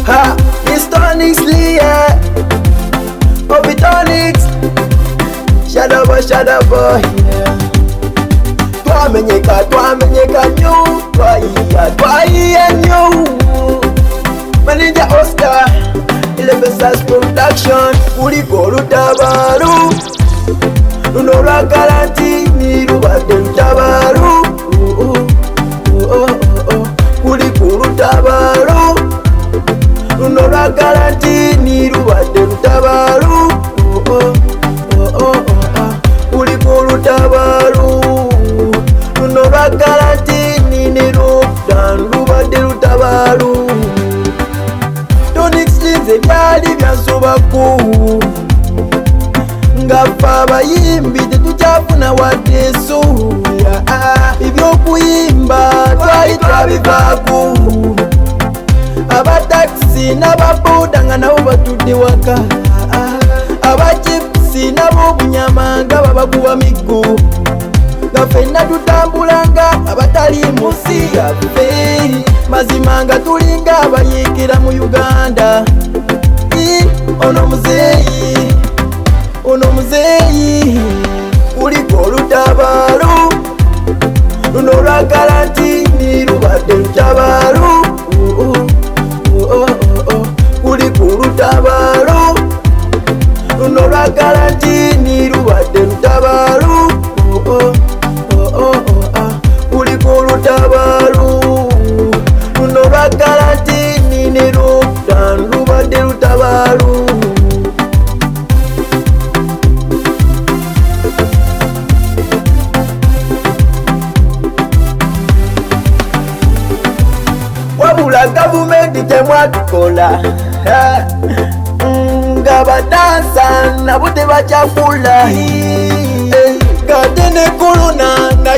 Ha, Mr. Lee, Obitonix, Shadow boy, yeah. Twamenyeka nyo, twaiya nyo. Manager Oscar, 11 Stars Production, kuliko olutabaalo luno lwa Galantini lubadde lutabaalo. Kuliko olutabaalo luno lwa Galantini lubadde lutabaalo. Kuliko olutabaalo luno lwa Galantini ne lockdown lubadde lutabaalo. Tonix nze byali byansobako nga ffe abayimbi tetukyafuna wadde ensuula. Ebyokuyimba twali twabivaako. Abatakisi n'ababoda nga nabo batudde waka. Abachipusi nabo obunyama nga babakuba miggo. Nga ffenna tutambulanga abatali mu nsi yaffe. Mazima nga tulinga abayeekera mu Uganda. Ono muzeeyi kuliko olutabaalo luno lwa Galantini lubadde lutabaalo. Kuliko olutabaalo luno lwa Galantini lubadde lutabaalo. Kuliko olutabaalo luno lwa Galantini ne lockdown lubadde lutabaalo. Wabula gavumenti temwatukola nga badansa nabo tebakyakula. Gade ne korona